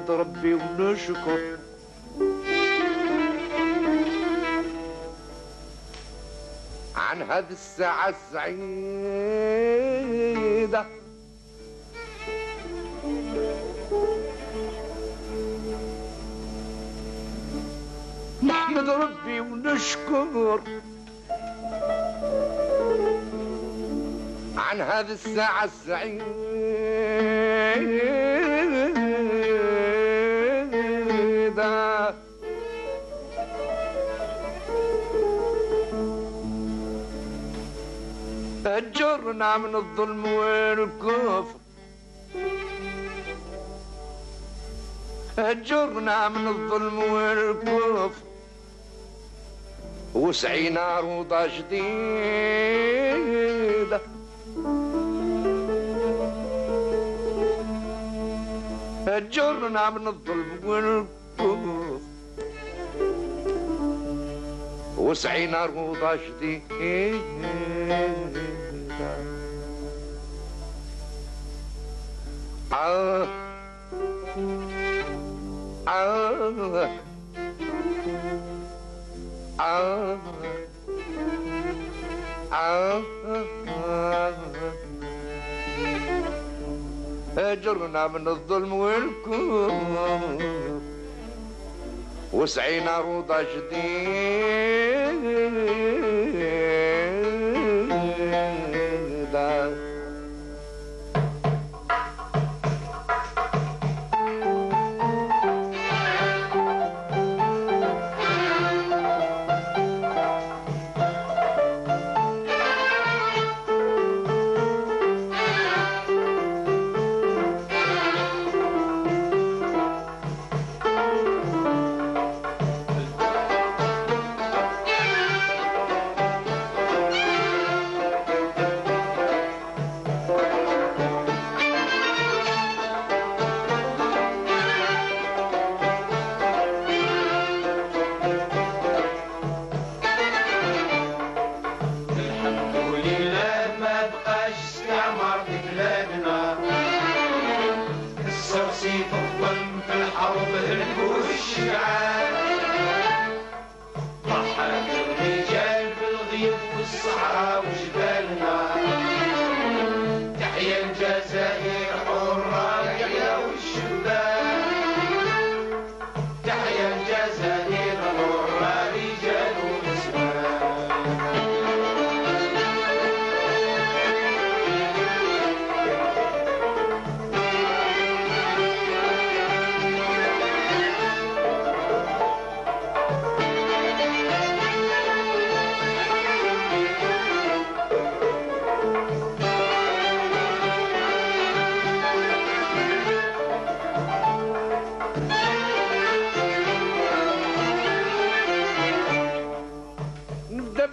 نحمد ربي ونشكر عن هذه الساعة السعيدة. نحمد ربي ونشكر عن هذه الساعة السعيدة. أجرنا من الظلم والكفر، أجرنا من الظلم والكفر، وسعينا روضة جديدة. أجرنا من الظلم والكفر، وسعينا روضة جديدة. أجرنا من الظلم والكفر، وسعينا روضة جديدة.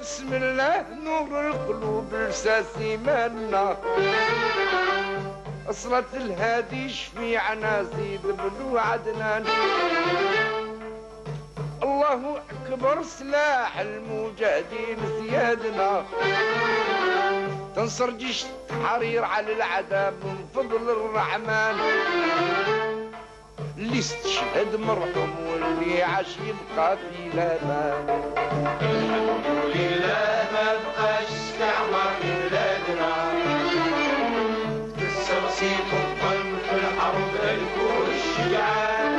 بسم الله نور القلوب لساسي مالنا، أصلة الهادي شفيعنا زيد بن عدنان. الله أكبر سلاح المجاهدين زيادنا، تنصر جيش التحرير على العذاب من فضل الرحمن. اللي استشهد مرحوم واللي عاش يبقى في الامان. الحمد لله ما بقاش استعمار في بلادنا، كسر سيف الظلم في الحرب الكل الشجعان.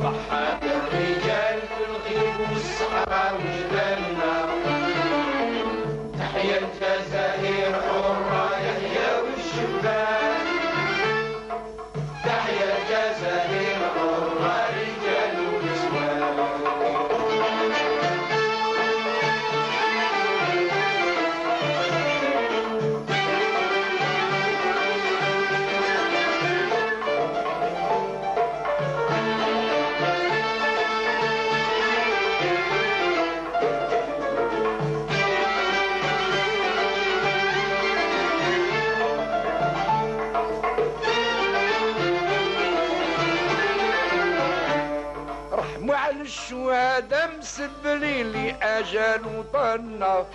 ضحى الرجال في الغيب والصحراء وجبالنا، تحيا الجزائر حرة يحيى والشبان. تحيا الجزائر حرة رجال ونسوان. وعلى الشهداء مسبلين لي أجل وطنا،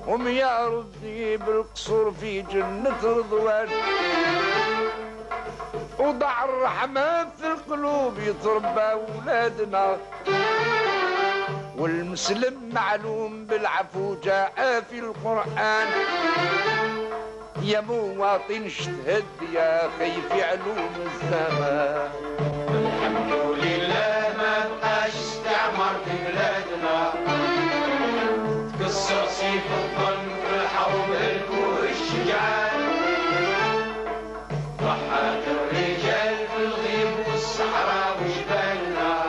هم يا ربي بالقصور في جنة رضوان. وضع الرحمة في القلوب يتربى أولادنا، والمسلم معلوم بالعفو جاء في القرآن. يا مواطن اجتهد يا أخي في علوم الزمان. الحمد لله ما بقاش استعمار في بلادنا، تكسر سيف الظلم في الحرب الكور الشجعان، ضحت الرجال في الغيب والصحراء وجبالنا،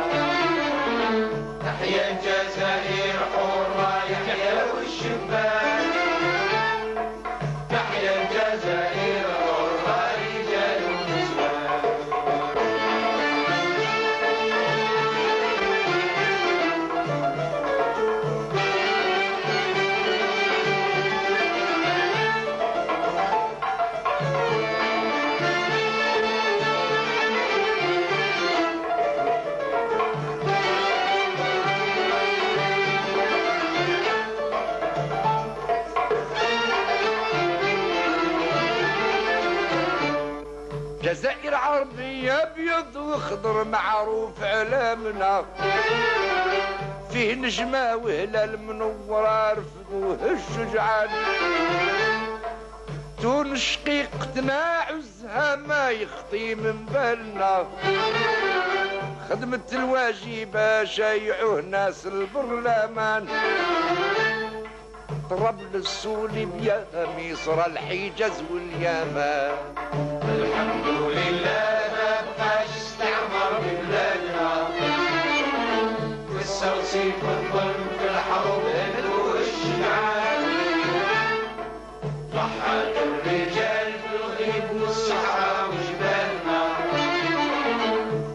تحيا الجزائر حرة يحيا والشبان، تحيا الجزائر حرة رجال ونسوان. جزائر عربية أبيض وخضر معروف علامنا، فيه نجمة وهلال منورة رفضوه الشجعان. تونس شقيقتنا عزها ما يخطي من بالنا، خدمة الواجبة شايعوه ناس البرلمان. طرابلس وليبيا مصر الحجاز واليمن. الحمد لله ما بقاش استعمار ببلادنا، كسر سيف الظلم في الحرب والشجعان، ضحت الرجال في الغيب والصحراء وجبالنا،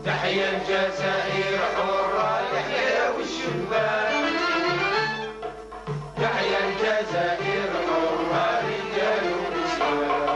تحيا الجزائر حرة يحيا والشبان، تحيا الجزائر حرة رجال ونسوان.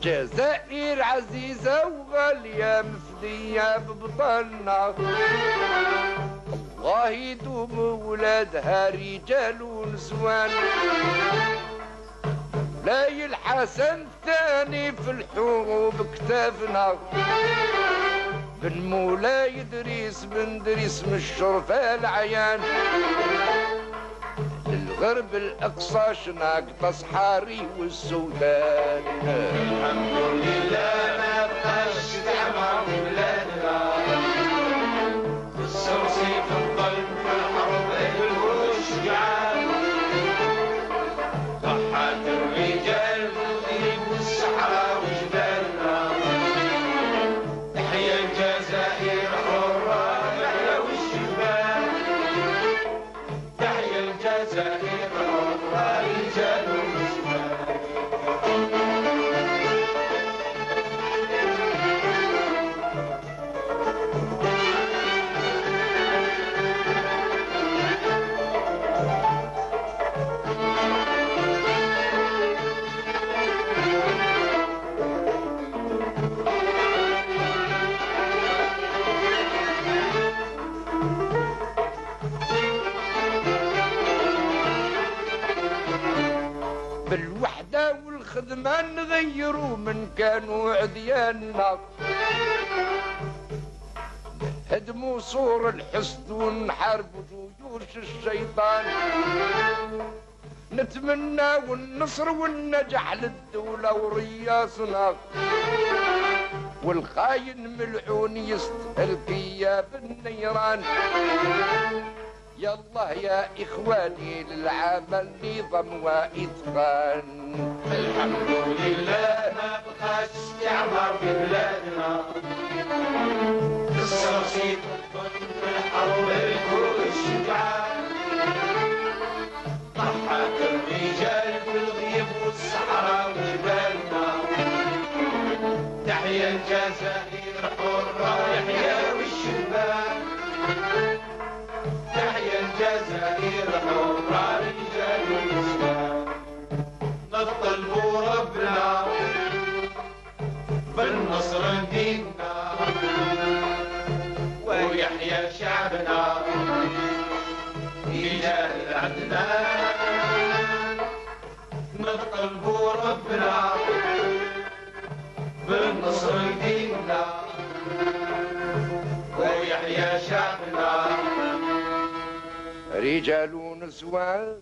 جزائر عزيزة وغالية مفدية ببطلنا، الله يدوم ولادها رجال ونسوان. مولاي الحسن الثاني في الحروب كتافنا، بن مولاي إدريس بن دريس من الشرفة العيان. للغرب الأقصى شناقطة صحاري والسودان. الحمد لله ما بقاش استعمار في بلادنا، كسر سيف الظلم في الحرب والشجعان، ضحت الرجال بالغيب والصحراء وجبالنا، تحيا الجزائر حرة يحيا والشبان، تحيا الجزائر حرة رجال ونسوان. بالوحدة والخدمة نغيروا من كانوا عدياننا، هدموا صور الحسد ونحاربوا جيوش الشيطان. نتمنى والنصر والنجاح للدولة ورياسنا، والخاين ملعون يستهل كياب النيران. يالله يا إخواني للعمل نظام وإتقان. الحمد لله ما بقاش استعمار في بلادنا، كسر سيف الظلم في الحرب الكور الشجعان، ضحت الرجال في الغيب والصحراء وجبالنا، تحيا الجزائر حرة يحيا شعبنا إله العدنان نطلبوا ربنا بالنصر يديمنا ويحيى شعبنا رجال نزوان